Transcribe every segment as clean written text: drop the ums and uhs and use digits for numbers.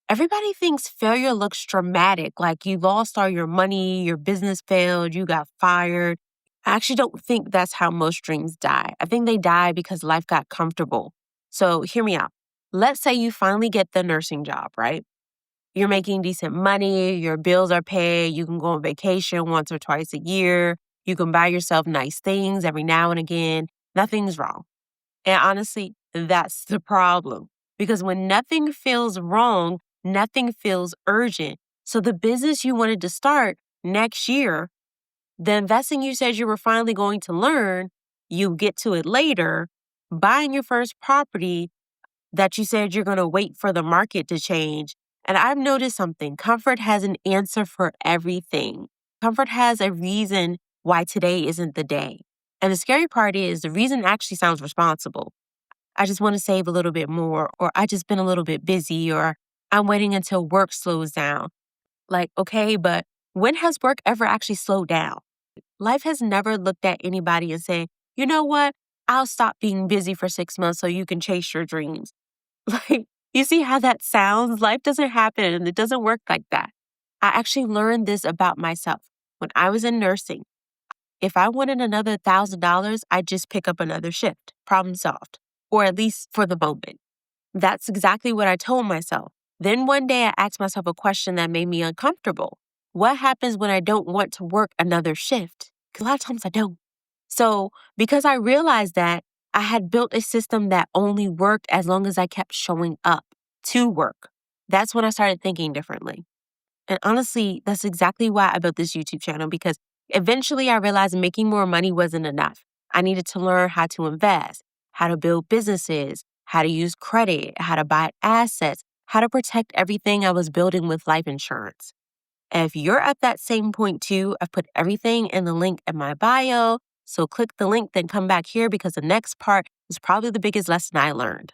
Everybody thinks failure looks dramatic, like you lost all your money, your business failed, you got fired. I actually don't think that's how most dreams die. I think they die because life got comfortable. So hear me out. Let's say you finally get the nursing job, right? You're making decent money, your bills are paid, you can go on vacation once or twice a year, you can buy yourself nice things every now and again. Nothing's wrong. And honestly, that's the problem. Because when nothing feels wrong, nothing feels urgent. So the business you wanted to start next year, the investing you said you were finally going to learn, you get to it later, buying your first property that you said you're going to wait for the market to change. And I've noticed something. Comfort has an answer for everything. Comfort has a reason why today isn't the day. And the scary part is the reason actually sounds responsible. I just want to save a little bit more, or I just been a little bit busy, or I'm waiting until work slows down. Like, okay, but when has work ever actually slowed down? Life has never looked at anybody and said, you know what? I'll stop being busy for 6 months so you can chase your dreams. Like, you see how that sounds? Life doesn't happen and it doesn't work like that. I actually learned this about myself. When I was in nursing, if I wanted another $1,000, I'd just pick up another shift, problem solved, or at least for the moment. That's exactly what I told myself. Then one day I asked myself a question that made me uncomfortable. What happens when I don't want to work another shift? Because a lot of times I don't. So because I realized that, I had built a system that only worked as long as I kept showing up to work. That's when I started thinking differently. And honestly, that's exactly why I built this YouTube channel, because eventually I realized making more money wasn't enough. I needed to learn how to invest, how to build businesses, how to use credit, how to buy assets, how to protect everything I was building with life insurance. If you're at that same point too, I've put everything in the link in my bio. So click the link, then come back here because the next part is probably the biggest lesson I learned.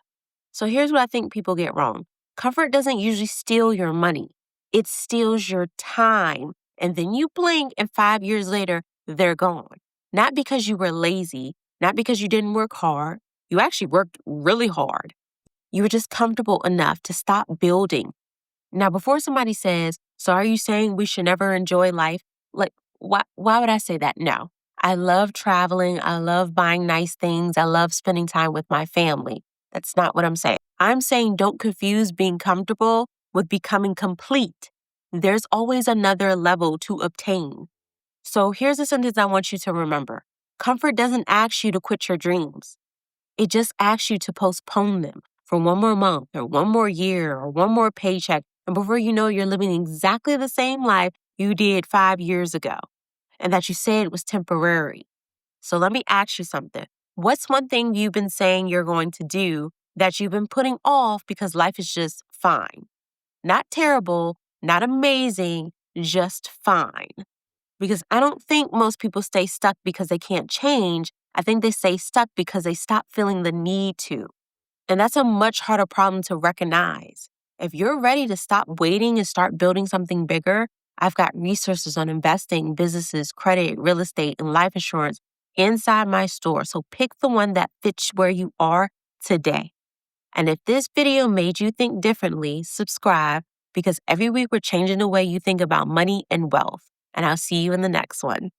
So here's what I think people get wrong. Comfort doesn't usually steal your money. It steals your time. And then you blink and 5 years later, they're gone. Not because you were lazy, not because you didn't work hard. You actually worked really hard. You were just comfortable enough to stop building. Now, before somebody says, so are you saying we should never enjoy life? Like, why would I say that? No. I love traveling. I love buying nice things. I love spending time with my family. That's not what I'm saying. I'm saying don't confuse being comfortable with becoming complete. There's always another level to obtain. So here's a sentence I want you to remember. Comfort doesn't ask you to quit your dreams. It just asks you to postpone them for one more month or one more year or one more paycheck. And before you know, you're living exactly the same life you did 5 years ago, and that you said was temporary. So let me ask you something. What's one thing you've been saying you're going to do that you've been putting off because life is just fine? Not terrible, not amazing, just fine. Because I don't think most people stay stuck because they can't change. I think they stay stuck because they stop feeling the need to. And that's a much harder problem to recognize. If you're ready to stop waiting and start building something bigger, I've got resources on investing, businesses, credit, real estate, and life insurance inside my store. So pick the one that fits where you are today. And if this video made you think differently, subscribe, because every week we're changing the way you think about money and wealth. And I'll see you in the next one.